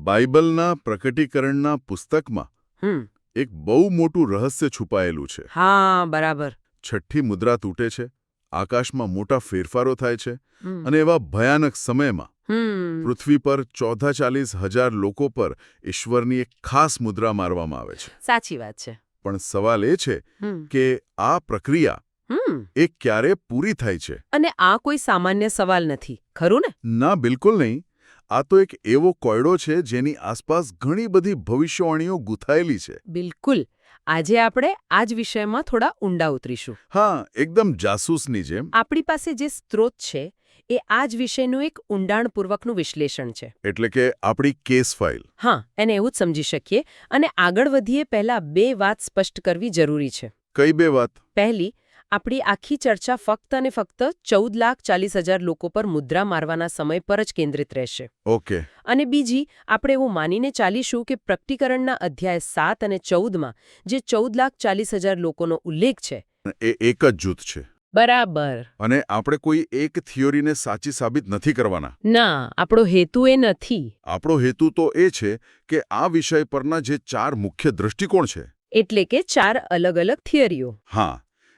બાઇબલના પ્રકટીકરણના પુસ્તકમાં હમ એક બહુ મોટું રહસ્ય છુપાયેલું છે. હા બરાબર. છઠ્ઠી મુદ્રા તૂટે છે, આકાશમાં મોટા ફેરફારો થાય છે, હમ અને એવા ભયાનક સમયમાં હમ પૃથ્વી પર 40,000 લોકો પર ઈશ્વરની એક ખાસ મુદ્રા મારવામાં આવે છે. સાચી વાત છે. પણ સવાલ એ છે હમ કે આ પ્રક્રિયા હમ એ ક્યારે પૂરી થાય છે? અને આ કોઈ સામાન્ય સવાલ નથી, ખરું ને? ના, બિલકુલ નહીં. આ તો એક એવો કોયડો છે જેની આસપાસ ઘણી બધી ભવિષ્યવાણીઓ ગૂંથાયેલી છે. બિલકુલ. આજે આપણે આ જ વિષયમાં થોડા ઊંડા ઉતરીશું. હા, એકદમ જાસૂસની જેમ. આપણી પાસે જે સ્ત્રોત છે એ આ જ વિષયનું એક ઊંડાણપૂર્વકનું વિશ્લેષણ છે. એટલે કે આપણી કેસ ફાઇલ. હા, એને એવું જ સમજી શકીએ. અને આગળ વધીએ પહેલા બે વાત સ્પષ્ટ કરવી જરૂરી છે. કઈ બે વાત? પહેલી, આપણી આખી ચર્ચા ફક્ત અને ફક્ત 14,40,000 લોકો પર મુદ્રા મારવાના સમય પર જ કેન્દ્રિત રહેશે. ઓકે. અને બીજી, આપણે એવું માનીને ચાલીશું કે પ્રકટીકરણના અધ્યાય 7 અને 14માં જે 14,40,000 લોકોનો ઉલ્લેખ છે એ એક જ જૂથ છે. બરાબર. અને આપણે કોઈ એક થિયોરીને સાચી સાબિત નથી કરવાના. ના, આપણો હેતુ એ નથી. આપણો હેતુ તો એ છે કે આ વિષય પરના જે 4 મુખ્ય દૃષ્ટિકોણ છે, એટલે કે 4 અલગ અલગ થિયરીઓ. હા,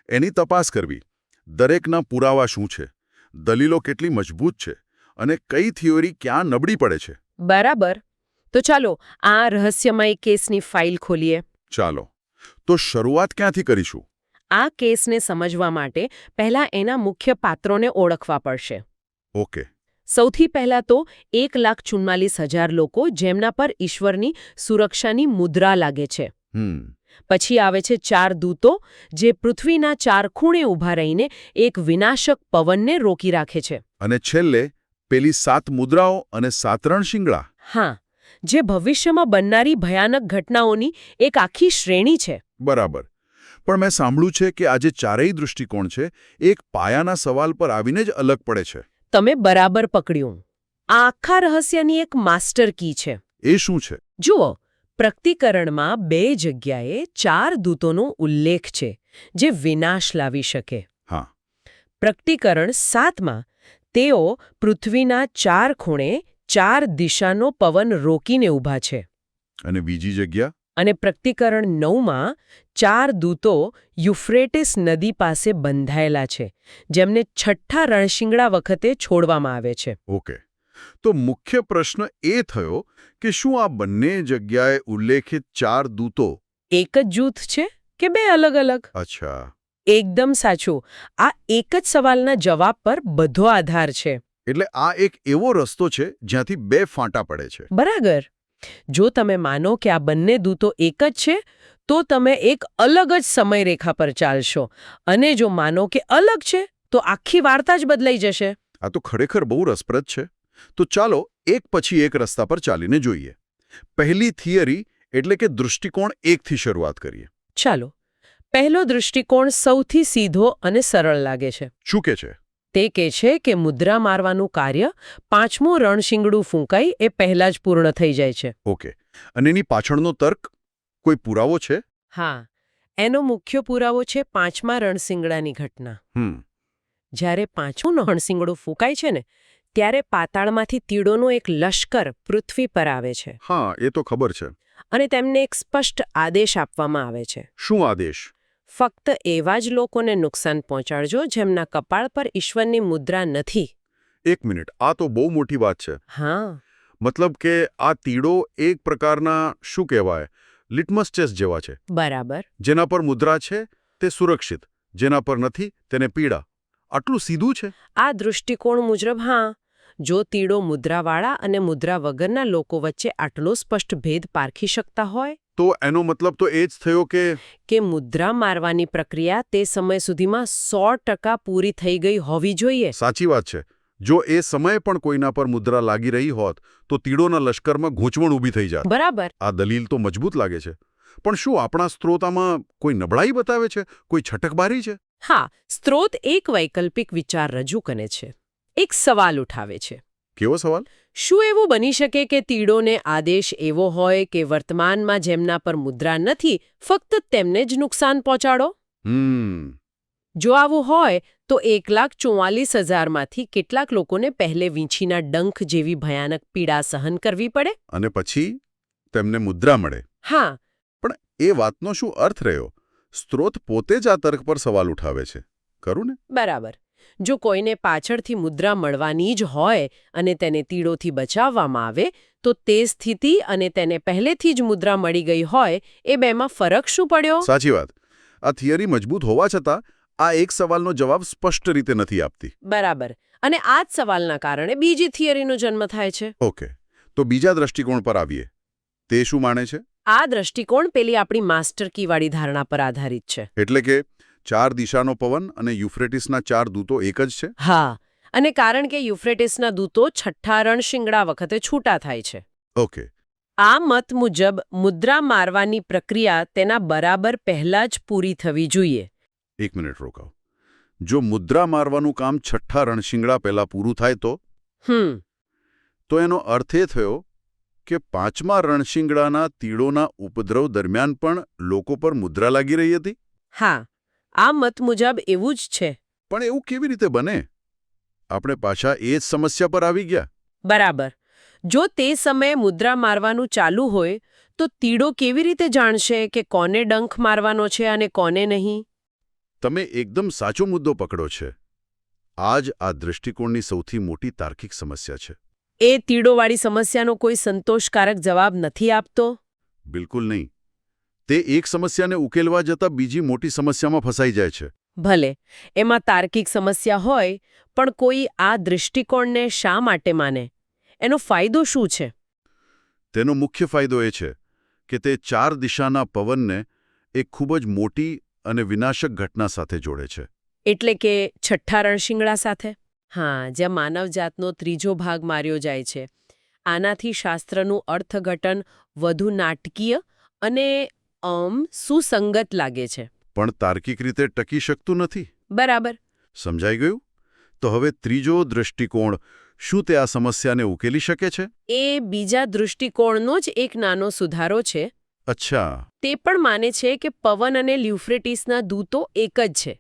એની તપાસ કરવી. દરેકના પુરાવા શું છે, દલીલો કેટલી મજબૂત છે, અને કઈ થિયોરી ક્યાં નબળી પડે છે. બરાબર. તો ચાલો આ રહસ્યમય કેસની ફાઇલ ખોલીએ. ચાલો, તો શરૂઆત ક્યાંથી કરીશું? આ કેસને સમજવા માટે પહેલા એના મુખ્ય પાત્રોને ઓળખવા પડશે. ઓકે. સૌથી પહેલા તો 1,44,000 લોકો જેમના પર ઈશ્વરની સુરક્ષાની મુદ્રા લાગે છે. પછી આવે છે 4 દૂતો જે પૃથ્વીના 4 ખૂણે ઊભા રહીને એક વિનાશક પવનને રોકી રાખે છે. અને છેલ્લે પેલી 7 મુદ્રાઓ અને 7 રણશિંગડા. હા, જે ભવિષ્યમાં બનનારી ભયાનક ઘટનાઓની એક આખી શ્રેણી છે. બરાબર. પણ મેં સાંભળ્યું છે કે આ જે ચારેય દૃષ્ટિકોણ છે એક પાયાના સવાલ પર આવીને જ અલગ પડે છે. તમે બરાબર પકડ્યું. આ આખા રહસ્યની એક માસ્ટર કી છે. એ શું છે? જુઓ, પ્રકટીકરણમાં 2 જગ્યાએ 4 દૂતોનો ઉલ્લેખ છે જે વિનાશ લાવી શકે. હા. પ્રકટીકરણ 7માં તેઓ પૃથ્વીના 4 ખૂણે 4 દિશાનો પવન રોકીને ઊભા છે. અને બીજી જગ્યા? અને પ્રકટીકરણ 9માં 4 દૂતો યુફ્રેટિસ નદી પાસે બંધાયેલા છે જેમને છઠ્ઠા રણશિંગડા વખતે છોડવામાં આવે છે. ઓકે. તો મુખ્ય પ્રશ્ન એ થયો કે શું આ બંને જગ્યાએ ઉલ્લેખિત 4 દૂતો એક જ જૂથ છે કે 2 અલગ અલગ? અચ્છા. એકદમ સાચું. આ એક જ સવાલના જવાબ પર બધો આધાર છે. એટલે આ એક એવો રસ્તો છે જ્યાંથી 2 ફાંટા પડે છે. બરાબર. જો તમે માનો કે આ બંને દૂતો એક જ છે તો તમે એક અલગ જ સમયરેખા પર ચાલશો, અને જો માનો કે અલગ છે તો આખી વાર્તા જ બદલાઈ જશે. આ તો ખરેખર બહુ રસપ્રદ છે. તો ચાલો એક પછી એક રસ્તા પર ચાલીને જોઈએ. પહેલી થિયરી એટલે કે દૃષ્ટિકોણ 1 થી શરૂઆત કરીએ. ચાલો. પહેલો દૃષ્ટિકોણ સૌથી સીધો અને સરળ લાગે છે. શું કે છે? તે કહે છે કે મુદ્રા મારવાનું કાર્ય 5મું રણશિંગડું ફૂંકાય એ પહેલા જ પૂર્ણ થઈ જાય છે. ઓકે. અને એની પાછળનો તર્ક કોઈ પુરાવો છે? હા, એનો મુખ્ય પુરાવો છે 5મા રણશિંગડાની ઘટના. જ્યારે 5મું રણશિંગડું ફૂંકાય છે ને ત્યારે પાતાળમાંથી તીડોનો એક લશ્કર પૃથ્વી પર આવે છે. હા, એ તો ખબર છે. અને તેમને એક સ્પષ્ટ આદેશ આપવામાં આવે છે. શું આદેશ? ફક્ત એવા જ લોકોને નુકસાન પહોંચાડજો જેમના કપાળ પર ઈશ્વરની મુદ્રા નથી. એક મિનિટ, આ તો બહુ મોટી વાત છે. હા. મતલબ કે આ તીડો એક પ્રકારના શું કહેવાય, લિટમસ ટેસ્ટ જેવા છે. બરાબર. જેના પર મુદ્રા છે તે સુરક્ષિત, જેના પર નથી તેને પીડા. આટલું સીધું છે? આ દૃષ્ટિકોણ મુજબ હા. જો તીડો મુદ્રાવાળા અને મુદ્રા વગરના લોકો વચ્ચે આટલો સ્પષ્ટ ભેદ પારખી શકતા હોય તો એનો મતલબ તો એ જ થયો કે મુદ્રા મારવાની પ્રક્રિયા તે સમય સુધીમાં 100% પૂરી થઈ ગઈ હોવી જોઈએ. સાચી વાત છે. જો એ સમયે પણ કોઈના પર મુદ્રા લાગી રહી હોત તો તીડોના લશ્કરમાં ગૂંચવણ ઊભી થઈ જાત. બરાબર. આ દલીલ તો મજબૂત લાગે છે. પણ શું આપણા સ્ત્રોતામાં કોઈ નબળાઈ બતાવે છે, કોઈ છટકબારી છે? હા, સ્ત્રોત એક વૈકલ્પિક વિચાર રજૂ કરે છે. એક સવાલ ઉઠાવે છે. કેવો સવાલ? શું એવું બની શકે કે તીડોને આદેશ એવો હોય કે વર્તમાનમાં જેમના પર મુદ્રા નથી ફક્ત તેમને જ નુકસાન પહોંચાડો? જો આવું હોય તો 1,44,000માંથી કેટલાક લોકોને પહેલે વીંછીના ડંખ જેવી ભયાનક પીડા સહન કરવી પડે? અને પછી તેમને મુદ્રા મળે. હા. પણ એ વાતનો શું અર્થ રહ્યો? સ્ત્રોત પોતે જ આ તર્ક પર સવાલ ઉઠાવે છે. ખરું ને? બરાબર. જો કોઈને પાછળથી મુદ્રા મળવાની જ હોય અને તેને તીડોથી બચાવવામાં આવે તો તે સ્થિતિ અને તેને પહેલેથી જ મુદ્રા મળી ગઈ હોય એ બેમાં ફરક શું પડ્યો? સાચી વાત. આ થિયરી મજબૂત હોવા છતાં આ એક સવાલનો જવાબ સ્પષ્ટ રીતે નથી આપતી. બરાબર. અને આ જ સવાલના કારણે બીજી થિયરીનો જન્મ થાય છે. ઓકે. તો બીજા દ્રષ્ટિકોણ પર આવીએ. તે શું માને છે? આ દ્રષ્ટિકોણ પેલી આપણી માસ્ટર કીવાળી ધારણા પર આધારિત છે. એટલે કે 4 દિશાનો પવન અને યુફ્રેટિસના 4 દૂતો એક જ છે? હા. અને કારણ કે યુફ્રેટિસના દૂતો છઠ્ઠા રણશિંગડા વખતે છૂટા થાય છે. ઓકે. આ મત મુજબ મુદ્રા મારવાની પ્રક્રિયા તેના બરાબર પહેલા જ પૂરી થવી જોઈએ. એક મિનિટ રોકાઓ. જો મુદ્રા મારવાનું કામ છઠ્ઠા રણશિંગડા પહેલા પૂરું થાય તો એનો અર્થ એ થયો કે 5મા રણશિંગડાના તીડોના ઉપદ્રવ દરમિયાન પણ લોકો પર મુદ્રા લાગી રહી હતી? હા. આ મત મુજબ એવું જ છે. પણ એવું કેવી રીતે બને? આપણે પાછા એ જ સમસ્યા પર આવી ગયા. બરાબર. જો તે સમયે મુદ્રા મારવાનું ચાલુ હોય તો તીડો કેવી રીતે જાણશે કે કોને ડંખ મારવાનો છે અને કોને નહીં? તમે એકદમ સાચો મુદ્દો પકડો છે. આ જ આ દૃષ્ટિકોણની સૌથી મોટી તાર્કિક સમસ્યા છે. એ તીડોવાળી સમસ્યાનો કોઈ સંતોષકારક જવાબ નથી આપતો? બિલકુલ નહીં. તે એક સમસ્યાને ઉકેલવા જતાં બીજી મોટી સમસ્યામાં ફસાઈ જાય છે. ભલે એમાં તાર્કિક સમસ્યા હોય પણ કોઈ આ દૃષ્ટિકોણને શા માટે માને? એનો ફાયદો શું છે? તેનો મુખ્ય ફાયદો એ છે કે તે 4 દિશાના પવનને એક ખૂબ જ મોટી અને વિનાશક ઘટના સાથે જોડે છે. એટલે કે છઠ્ઠા રણશિંગડા સાથે? હા, જ્યાં માનવજાતનો ત્રીજો ભાગ માર્યો જાય છે. આનાથી શાસ્ત્રનું અર્થઘટન વધુ નાટકીય અને સુસંગત લાગે છે. પણ તાર્કિક રીતે ટકી શકતું નથી. બરાબર. સમજાઈ ગયું? તો હવે ત્રીજો દૃષ્ટિકોણ, શું તે આ સમસ્યાને ઉકેલી શકે છે? એ બીજા દૃષ્ટિકોણનો જ એક નાનો સુધારો છે. અચ્છા. તે પણ માને છે કે પવન અને લ્યુફ્રેટિસના દૂતો એક જ છે,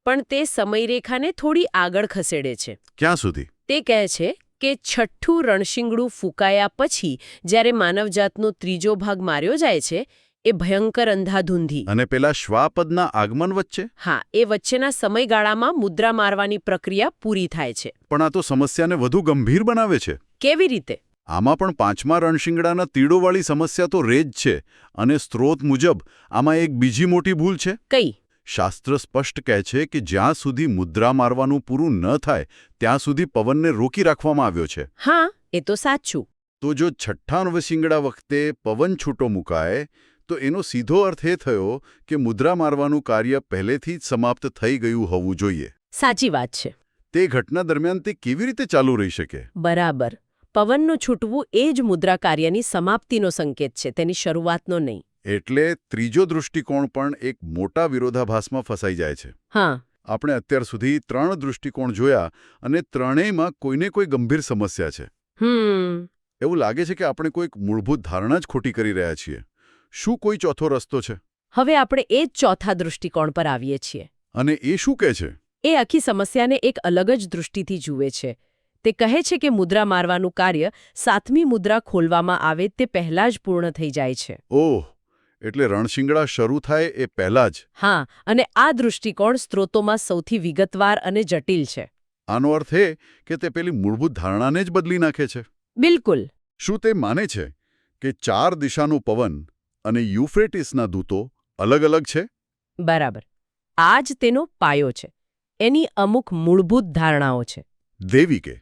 પણ તે સમયરેખાને થોડી આગળ ખસેડે છે. ક્યાં સુધી? તે કહે છે કે છઠ્ઠું રણશિંગડું ફૂંકાયા પછી જ્યારે માનવજાતનો ત્રીજો ભાગ માર્યો જાય છે એ ભયંકર અંધાધૂંધી અને પેલા શ્વાપદના આગમન વચ્ચે? હા, એ વચ્ચેના સમયગાળામાં મુદ્રા મારવાની પ્રક્રિયા પૂરી થાય છે. પણ આ તો સમસ્યાને વધુ ગંભીર બનાવે છે. કેવી રીતે? આમાં પણ 5મા રણશિંગડાના તીડોવાળી સમસ્યા તો રહે જ છે અને સ્ત્રોત મુજબ આમાં એક બીજી મોટી ભૂલ છે. કઈ? શાસ્ત્ર સ્પષ્ટ કહે છે કે જ્યાં સુધી મુદ્રા મારવાનું પૂરું ન થાય ત્યાં સુધી પવનને રોકી રાખવામાં આવ્યો છે. હા, એ તો સાચું. તો જો છઠ્ઠા નવશિંગડા વખતે પવન છૂટો મુકાય તો એનો સીધો અર્થ એ થયો કે મુદ્રા મારવાનું કાર્ય પહેલેથી જ સમાપ્ત થઈ ગયું હોવું જોઈએ. સાચી વાત છે. તે ઘટના દરમિયાન તે કેવી રીતે ચાલુ રહી શકે? બરાબર. પવનનું છૂટવું એ જ મુદ્રા કાર્યની સમાપ્તિનો સંકેત છે, તેની શરૂઆતનો નહીં. એટલે ત્રીજો દૃષ્ટિકોણ પણ એક મોટા વિરોધાભાસમાં ફસાઈ જાય છે. હા. આપણે અત્યાર સુધી 3 દૃષ્ટિકોણ જોયા અને ત્રણેયમાં કોઈને કોઈ ગંભીર સમસ્યા છે. એવું લાગે છે કે આપણે કોઈક મૂળભૂત ધારણા જ ખોટી કરી રહ્યા છીએ. શું કોઈ ચોથો રસ્તો છે? હવે આપણે એ જ ચોથા દૃષ્ટિકોણ પર આવીએ છીએ. અને એ શું કહે છે? એ આખી સમસ્યાને એક અલગ જ દૃષ્ટિથી જુએ છે. તે કહે છે કે મુદ્રા મારવાનું કાર્ય 7મી મુદ્રા ખોલવામાં આવે તે પહેલા જ પૂર્ણ થઈ જાય છે. ઓહ, એટલે રણશિંગડા શરૂ થાય એ પહેલા જ. હા, અને આ દૃષ્ટિકોણ સ્ત્રોતોમાં સૌથી વિગતવાર અને જટિલ છે. આનો અર્થ એ કે તે પેલી મૂળભૂત ધારણાને જ બદલી નાખે છે. બિલકુલ. શું તે માને છે કે 4 દિશાનું પવન અને યુફ્રેટિસના દૂતો અલગ અલગ છે? બરાબર. આ જ તેનો પાયો છે. એની અમુક મૂળભૂત ધારણાઓ છે. દેવી કે?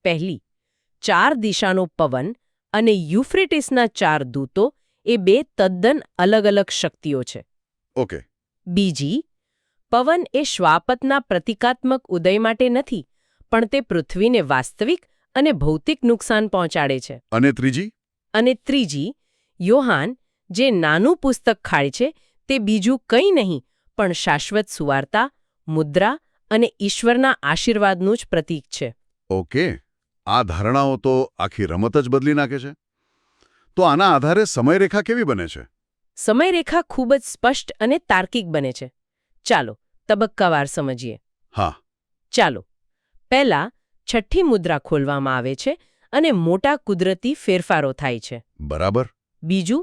પહેલી, 4 દિશાનો પવન અને યુફ્રેટિસના 4 દૂતો એ 2 તદ્દન અલગ અલગ શક્તિઓ છે. ઓકે. બીજી, પવન એ શ્વાપતના પ્રતિકાત્મક ઉદય માટે નથી, પણ તે પૃથ્વીને વાસ્તવિક અને ભૌતિક નુકસાન પહોંચાડે છે. અને ત્રીજી? અને ત્રીજી, યોહાન જે નાનું પુસ્તક ખાય છે તે બીજું કંઈ નહીં પણ શાશ્વત સુવાર્તા, મુદ્રા અને ઈશ્વરના આશીર્વાદનું જ પ્રતીક છે. ઓકે. આ ધારણાઓ તો આખી રમત જ બદલી નાખે છે. તો આના આધારે સમયરેખા કેવી બને છે? સમયરેખા ખૂબ જ સ્પષ્ટ અને તાર્કિક બને છે. ચાલો તબક્કાવાર સમજીએ. હા. ચાલો પહેલા છઠ્ઠી મુદ્રા ખોલવામાં આવે છે અને મોટા કુદરતી ફેરફારો થાય છે. બરાબર. બીજું,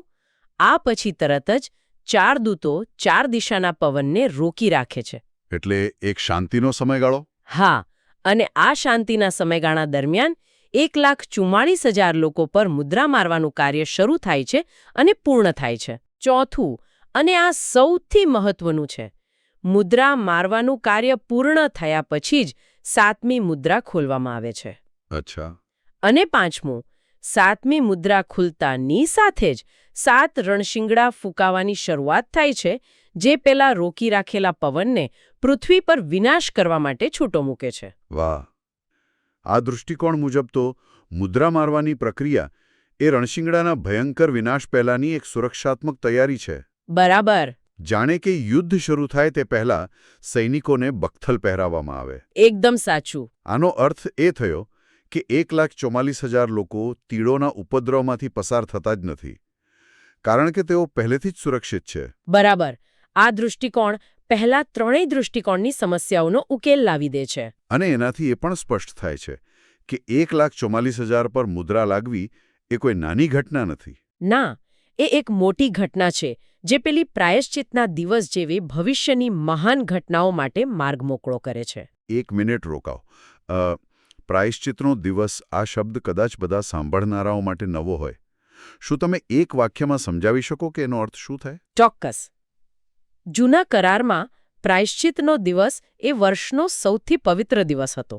આ પછી તરત જ 4 દૂતો 4 દિશાના પવનને રોકી રાખે છે. એટલે એક શાંતિનો સમયગાળો? હા, અને આ શાંતિના સમયગાળા દરમિયાન 1,44,000 લોકો પર મુદ્રા મારવાનું કાર્ય શરૂ થાય છે અને પૂર્ણ થાય છે. ચોથું, અને આ સૌથી મહત્વનું છે, મુદ્રા મારવાનું કાર્ય પૂર્ણ થયા પછી જ 7મી મુદ્રા ખોલવામાં આવે છે. અચ્છા. અને પાંચમું, 7મી મુદ્રા ખુલતાની સાથે જ 7 રણશિંગડા ફૂંકાવાની શરૂઆત થાય છે, જે પેલા રોકી રાખેલા પવનને પૃથ્વી પર વિનાશ કરવા માટે છૂટો મૂકે છે. વાહ! આ દૃષ્ટિકોણ મુજબ તો મુદ્રા મારવાની પ્રક્રિયા એ રણશિંગડાના ભયંકર વિનાશ પહેલાની એક સુરક્ષાત્મક તૈયારી છે. બરાબર. જાણે કે યુદ્ધ શરૂ થાય તે પહેલા સૈનિકોને બખ્તલ પહેરાવવામાં આવે. એકદમ સાચું. આનો અર્થ એ થયો કે 1,44,000 લોકો તીડોના ઉપદ્રવમાંથી પસાર થતા જ નથી, કારણ કે તેઓ પહેલેથી જ સુરક્ષિત છે. બરાબર. આ દૃષ્ટિકોણ પહેલા ત્રણેય દૃષ્ટિકોણની સમસ્યાઓનો ઉકેલ લાવી દે છે. અને એનાથી એ પણ સ્પષ્ટ થાય છે કે 1,44,000 પર મુદ્રા લાગવી એ કોઈ નાની ઘટના નથી. ના, એ એક મોટી ઘટના છે, જે પેલી પ્રાયશ્ચિતના દિવસ જેવી ભવિષ્યની મહાન ઘટનાઓ માટે માર્ગ મોકળો કરે છે. 1 મિનિટ રોકાઓ. પ્રાયશ્ચિતનો દિવસ આ શબ્દ કદાચ બધા સાંભળનારાઓ માટે નવો હોય. શું તમે એક વાક્યમાં સમજાવી શકો કે એનો અર્થ શું થાય? ચોક્કસ. જૂના કરારમાં પ્રાયશ્ચિતનો દિવસ એ વર્ષનો સૌથી પવિત્ર દિવસ હતો.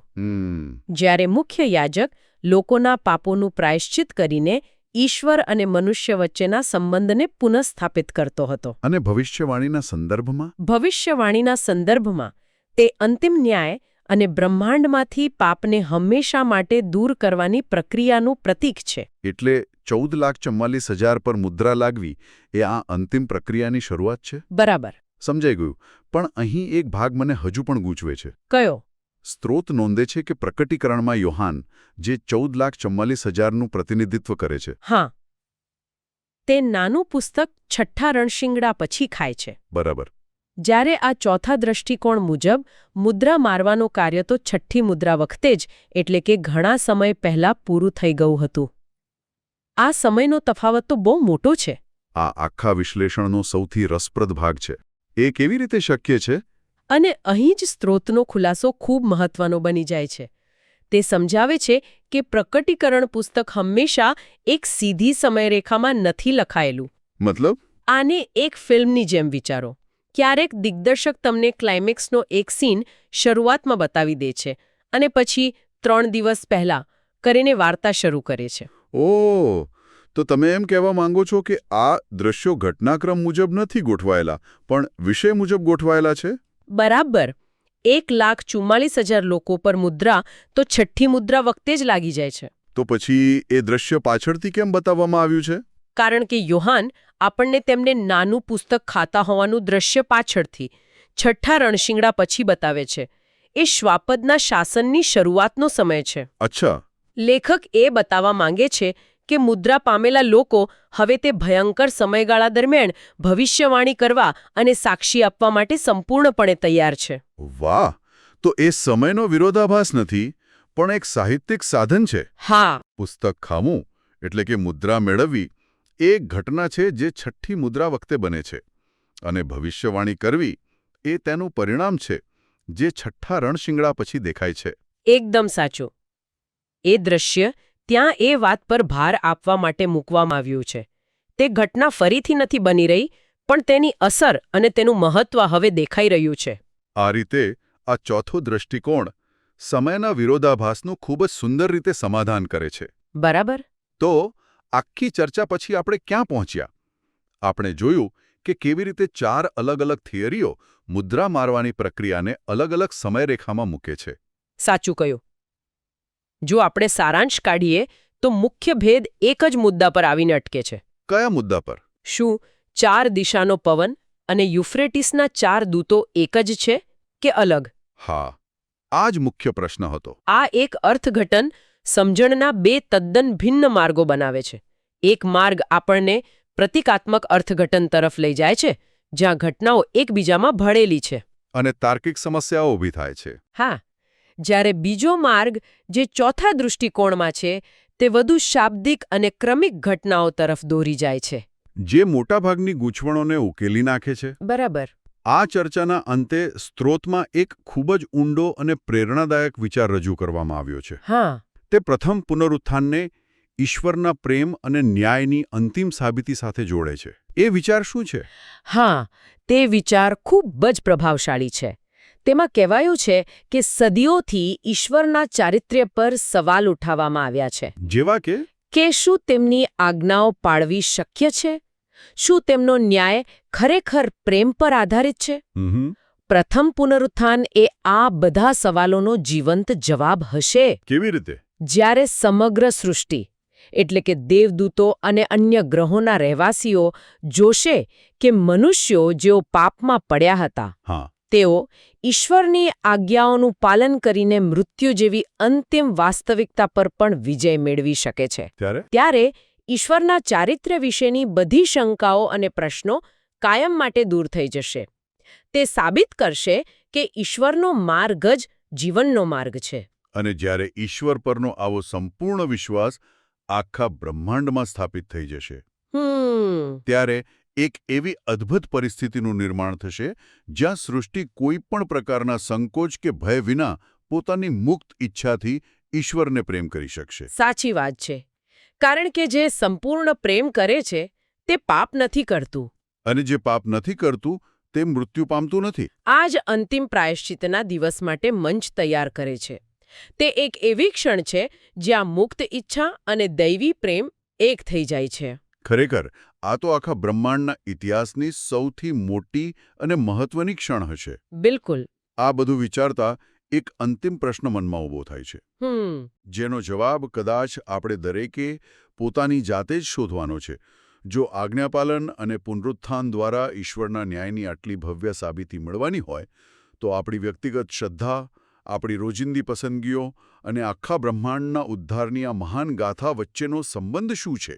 જ્યારે મુખ્ય યાજક લોકોના પાપોનું પ્રાયશ્ચિત કરીને ઈશ્વર અને મનુષ્ય વચ્ચેના સંબંધને પુનઃસ્થાપિત કરતો હતો. અને ભવિષ્યવાણીના સંદર્ભમાં? ભવિષ્યવાણીના સંદર્ભમાં તે અંતિમ ન્યાય અને બ્રહ્માંડમાંથી પાપને હંમેશા માટે દૂર કરવાની પ્રક્રિયાનું પ્રતીક છે. એટલે 14,44,000 પર મુદ્રા લાગવી એ આ અંતિમ પ્રક્રિયાની શરૂઆત છે? બરાબર. સમજાઈ ગયું. પણ અહીં એક ભાગ મને હજુ પણ ગૂંચવે છે. કયો? સ્ત્રોત નોંધે છે કે પ્રકટીકરણમાં યોહાન જે 14,44,000નું પ્રતિનિધિત્વ કરે છે. હા, તે નાનું પુસ્તક છઠ્ઠા રણશિંગડા પછી ખાય છે. બરાબર. જ્યારે આ ચોથા દૃષ્ટિકોણ મુજબ મુદ્રા મારવાનું કાર્ય તો છઠ્ઠી મુદ્રા વખતે જ, એટલે કે ઘણા સમય પહેલા પૂરું થઈ ગયું હતું. આ સમયનો તફાવત તો બહુ મોટો છે. આ આખા વિશ્લેષણનો સૌથી રસપ્રદ ભાગ છે. એ કેવી રીતે શક્ય છે? અને અહીં જ સ્ત્રોતનો ખુલાસો ખૂબ મહત્વનો બની જાય છે. તે સમજાવે છે કે પ્રકટીકરણ પુસ્તક હંમેશા એક સીધી સમયરેખામાં નથી લખાયેલું. મતલબ? આને એક ફિલ્મની જેમ વિચારો. ક્યારેક દિગ્દર્શક તમને ક્લાઇમેક્સનો એક સીન શરૂઆતમાં બતાવી દે છે અને પછી 3 દિવસ પહેલા કરીને વાર્તા શરૂ કરે છે. ઓહ, તો તમે એમ કહેવા માંગો છો કે આ દ્રશ્યો ઘટનાક્રમ મુજબ નથી ગોઠવાયેલા, પણ વિષય મુજબ ગોઠવાયેલા છે? બરાબર. 1,44,000 લોકો પર મુદ્રા તો છઠ્ઠી મુદ્રા વખતે જ લાગી જાય છે. તો પછી એ દ્રશ્ય પાછળથી કેમ બતાવવામાં આવ્યું છે? કારણ કે યોહાન આપણને તેમને નાનું પુસ્તક ખાતા હોવાનું દ્રશ્ય પાછળથી છઠ્ઠા રણશિંગડા પછી બતાવે છે. એ શ્વાપદના શાસનની શરૂઆતનો સમય છે. અચ્છા. લેખક એ બતાવવા માંગે છે કે મુદ્રા પામેલા લોકો હવે તે ભયંકર સમયગાળા દરમિયાન ભવિષ્યવાણી કરવા અને સાક્ષી આપવા માટે સંપૂર્ણપણે તૈયાર છે. વાહ! તો એ સમયનો વિરોધાભાસ નથી, પણ એક સાહિત્યિક સાધન છે. હા. પુસ્તક ખાવું એટલે કે મુદ્રા મેળવવી એ ઘટના છે જે છઠ્ઠી મુદ્રા વખતે બને છે, અને ભવિષ્યવાણી કરવી એ તેનું પરિણામ છે જે છઠ્ઠા રણશિંગડા પછી દેખાય છે. એકદમ સાચું. એ દ્રશ્ય ત્યાં એ વાત પર ભાર આપવા માટે મૂકવામાં આવ્યું છે. તે ઘટના ફરીથી નથી બની રહી, પણ તેની અસર અને તેનું મહત્વ હવે દેખાઈ રહ્યું છે. આ રીતે આ ચોથો દૃષ્ટિકોણ સમયના વિરોધાભાસનું ખૂબ જ સુંદર રીતે સમાધાન કરે છે. બરાબર. તો આખી ચર્ચા પછી આપણે ક્યાં પહોંચ્યા? આપણે જોયું કે કેવી રીતે 4 અલગ-અલગ થિયરીઓ મુદ્રા મારવાની પ્રક્રિયાને અલગ-અલગ સમયરેખામાં મૂકે છે. સાચું કહ્યું. જો આપણે સારાંશ કાઢીએ તો મુખ્ય ભેદ એક જ મુદ્દા પર આવીને અટકે છે. કયા મુદ્દા પર? શું 4 દિશાનો પવન અને યુફ્રેટિસના 4 દૂતો એક જ છે કે અલગ? હા, આ જ મુખ્ય પ્રશ્ન હતો. આ એક અર્થઘટન સમજણના 2 તદ્દન ભિન્ન માર્ગો બનાવે છે. એક માર્ગ આપણને પ્રતિકાત્મક અર્થઘટન તરફ લઈ જાય છે, જ્યાં ઘટનાઓ એકબીજામાં ભળેલી છે. અને તાર્કિક સમસ્યાઓ ઊભી થાય છે. હા, જ્યારે બીજો માર્ગ જે ચોથા દૃષ્ટિકોણમાં છે તે વધુ શાબ્દિક અને ક્રમિક ઘટનાઓ તરફ દોરી જાય છે. જે મોટાભાગની ગૂંચવણોને ઉકેલી નાખે છે. બરાબર. આ ચર્ચાના અંતે સ્ત્રોતમાં એક ખૂબ જ ઊંડો અને પ્રેરણાદાયક વિચાર રજૂ કરવામાં આવ્યો છે. હા. તે પ્રથમ પુનરુત્થાનને ઈશ્વરના પ્રેમ અને ન્યાયની અંતિમ સાબિતી સાથે જોડે છે. એ વિચાર શું છે? હા, તે વિચાર ખૂબ જ પ્રભાવશાળી છે. તેમાં કહેવાયું છે કે સદીઓથી ઈશ્વરના ચારિત્ર્ય પર સવાલ ઉઠાવવામાં આવ્યા છે. જેવા કે શું તેમની આજ્ઞાઓ પાળવી શક્ય છે? શું તેમનો ન્યાય ખરેખર પ્રેમ પર આધારિત છે? પ્રથમ પુનરુત્થાન એ આ બધા સવાલોનો જીવંત જવાબ હશે. કેવી રીતે? જ્યારે સમગ્ર સૃષ્ટિ એટલે કે દેવદૂતો અને અન્ય ગ્રહોના રહેવાસીઓ જોશે કે મનુષ્યો જેઓ પાપમાં પડ્યા હતા તેઓ ઈશ્વરની આજ્ઞાઓનું પાલન કરીને મૃત્યુ જેવી અંતિમ વાસ્તવિકતા પર પણ વિજય મેળવી શકે છે. ત્યારે ઈશ્વરના ચારિત્ર્ય વિશેની બધી શંકાઓ અને પ્રશ્નો કાયમ માટે દૂર થઈ જશે. તે સાબિત કરશે કે ઈશ્વરનો માર્ગ જ જીવનનો માર્ગ છે. અને જ્યારે ઈશ્વર પરનો આવો સંપૂર્ણ વિશ્વાસ આખા બ્રહ્માંડમાં સ્થાપિત થઈ જશે ત્યારે એક એવી અદ્ભુત પરિસ્થિતિનું નિર્માણ થશે જ્યાં સૃષ્ટિ કોઈ પણ પ્રકારના સંકોચ કે ભય વિના પોતાની મુક્ત ઈચ્છાથી ઈશ્વરને પ્રેમ કરી શકશે. સાચી વાત છે. કારણ કે જે સંપૂર્ણ પ્રેમ કરે છે તે પાપ નથી કરતું. અને જે પાપ નથી કરતું તે મૃત્યુ પામતું નથી. આ જ અંતિમ પ્રાયશ્ચિતના દિવસ માટે મંચ તૈયાર કરે છે. તે એક એવી ક્ષણ છે જ્યાં મુક્ત ઈચ્છા અને દૈવી પ્રેમ એક થઈ જાય છે. ખરેખર આ તો આખા બ્રહ્માંડના ઇતિહાસની સૌથી મોટી અને મહત્વની ક્ષણ હશે. બિલકુલ. આ બધું વિચારતા એક અંતિમ પ્રશ્ન મનમાં ઊભો થાય છે. જેનો જવાબ કદાચ આપણે દરેકે પોતાની જાતે જ શોધવાનો છે. જો આજ્ઞાપાલન અને પુનરુત્થાન દ્વારા ઈશ્વરના ન્યાયની આટલી ભવ્ય સાબિતી મળવાની હોય તો આપણી વ્યક્તિગત શ્રદ્ધા, આપણી રોજિંદી પસંદગીઓ અને આખા બ્રહ્માંડના ઉદ્ધારની આ મહાન ગાથા વચ્ચેનો સંબંધ શું છે?